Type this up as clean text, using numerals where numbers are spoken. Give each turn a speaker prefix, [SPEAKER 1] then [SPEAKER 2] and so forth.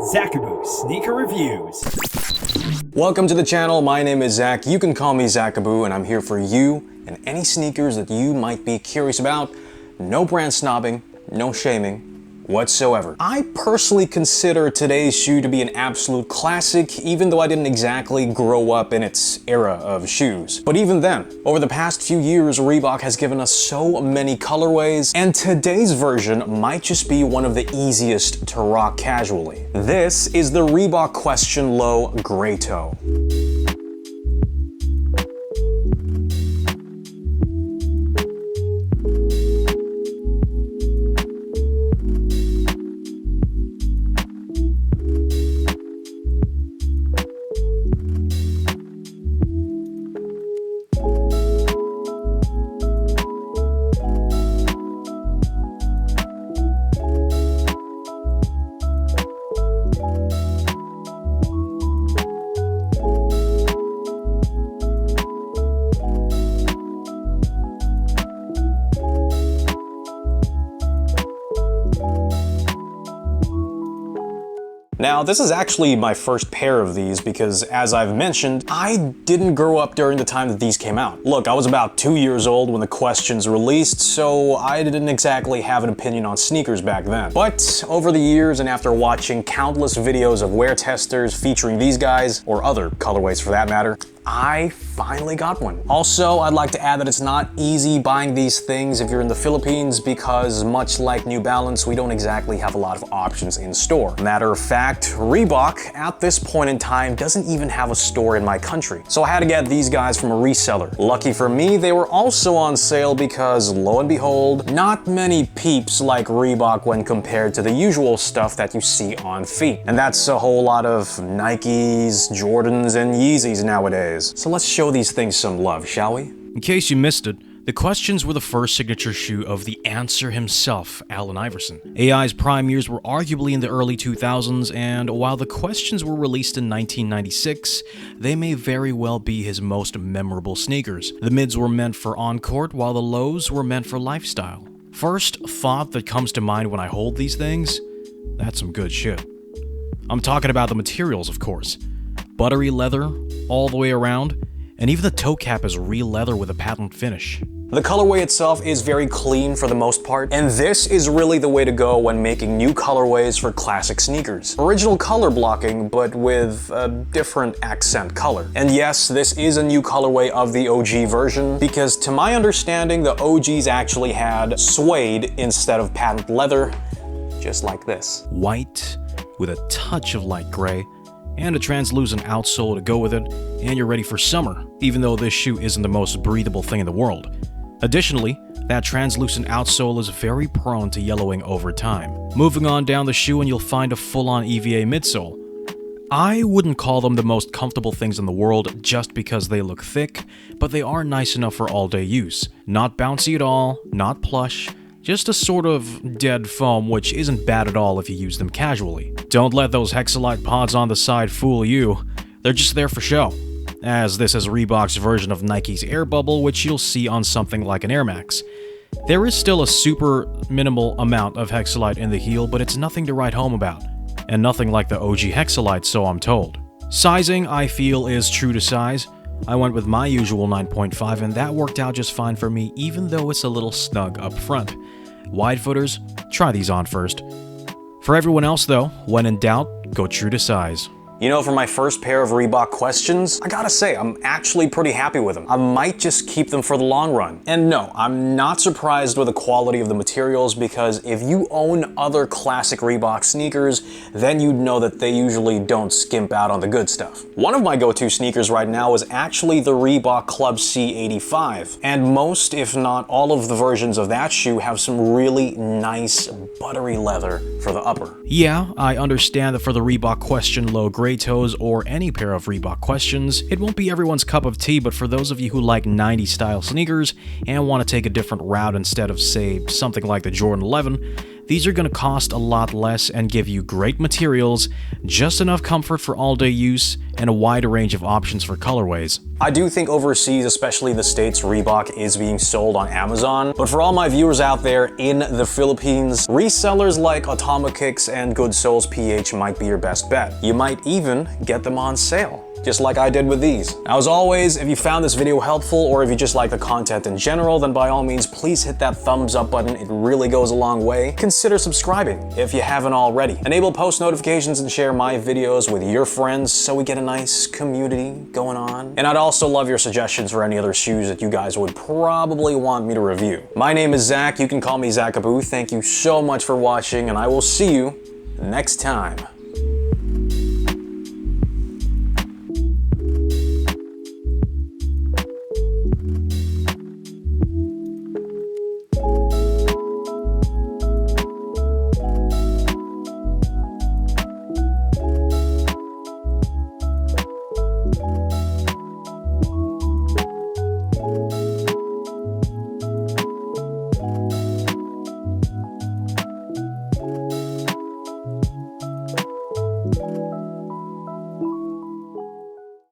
[SPEAKER 1] Zachaboo Sneaker Reviews.
[SPEAKER 2] Welcome to the channel. My name is Zach. You can call me Zachaboo, and I'm here for you and any sneakers that you might be curious about. No brand snobbing, no shaming whatsoever. I personally consider today's shoe to be an absolute classic, even though I didn't exactly grow up in its era of shoes. But even then, over the past few years, Reebok has given us so many colorways, and today's version might just be one of the easiest to rock casually. This is the Reebok Question Low Gray Toe. Now, this is actually my first pair of these because, as I've mentioned, I didn't grow up during the time that these came out. Look, I was about 2 years old when the Questions released, so I didn't exactly have an opinion on sneakers back then. But over the years, and after watching countless videos of wear testers featuring these guys, or other colorways for that matter, I finally got one. Also, I'd like to add that it's not easy buying these things if you're in the Philippines because, much like New Balance, we don't exactly have a lot of options in store. Matter of fact, Reebok, at this point in time, doesn't even have a store in my country. So I had to get these guys from a reseller. Lucky for me, they were also on sale because, lo and behold, not many peeps like Reebok when compared to the usual stuff that you see on feet. And that's a whole lot of Nikes, Jordans, and Yeezys nowadays. So let's show these things some love, shall we?
[SPEAKER 3] In case you missed it, the Questions were the first signature shoe of the answer himself, Allen Iverson. AI's prime years were arguably in the early 2000s, and while the Questions were released in 1996, they may very well be his most memorable sneakers. The mids were meant for on-court, while the lows were meant for lifestyle. First thought that comes to mind when I hold these things? That's some good shit. I'm talking about the materials, of course. Buttery leather all the way around, and even the toe cap is real leather with a patent finish.
[SPEAKER 2] The colorway itself is very clean for the most part, and this is really the way to go when making new colorways for classic sneakers. Original color blocking, but with a different accent color. And yes, this is a new colorway of the OG version, because to my understanding, the OGs actually had suede instead of patent leather, just like this.
[SPEAKER 3] White with a touch of light gray, and a translucent outsole to go with it, and you're ready for summer, even though this shoe isn't the most breathable thing in the world. Additionally, that translucent outsole is very prone to yellowing over time. Moving on down the shoe and you'll find a full-on EVA midsole. I wouldn't call them the most comfortable things in the world just because they look thick, but they are nice enough for all-day use. Not bouncy at all, not plush, just a sort of dead foam, which isn't bad at all if you use them casually. Don't let those hexalite pods on the side fool you. They're just there for show, as this is Reebok's version of Nike's Air Bubble, which you'll see on something like an Air Max. There is still a super minimal amount of hexalite in the heel, but it's nothing to write home about, and nothing like the OG hexalite, so I'm told. Sizing, I feel, is true to size. I went with my usual 9.5, and that worked out just fine for me, even though it's a little snug up front. Wide footers, try these on first. For everyone else though, when in doubt, go true to size.
[SPEAKER 2] You know, for my first pair of Reebok Questions, I gotta say, I'm actually pretty happy with them. I might just keep them for the long run. And no, I'm not surprised with the quality of the materials because if you own other classic Reebok sneakers, then you'd know that they usually don't skimp out on the good stuff. One of my go-to sneakers right now is actually the Reebok Club C85. And most, if not all of the versions of that shoe have some really nice buttery leather for the upper.
[SPEAKER 3] Yeah, I understand that for the Reebok Question Low Gray Toes or any pair of Reebok Questions, it won't be everyone's cup of tea, but for those of you who like 90s style sneakers and want to take a different route instead of, say, something like the Jordan 11, these are gonna cost a lot less and give you great materials, just enough comfort for all-day use, and a wider range of options for colorways.
[SPEAKER 2] I do think overseas, especially the States, Reebok is being sold on Amazon. But for all my viewers out there in the Philippines, resellers like Atomic Kicks and Good Souls PH might be your best bet. You might even get them on sale, just like I did with these. Now, as always, if you found this video helpful or if you just like the content in general, then by all means, please hit that thumbs up button. It really goes a long way. Consider subscribing if you haven't already. Enable post notifications and share my videos with your friends so we get a nice community going on. And I'd also love your suggestions for any other shoes that you guys would probably want me to review. My name is Zach. You can call me Zachaboo. Thank you so much for watching, and I will see you next time.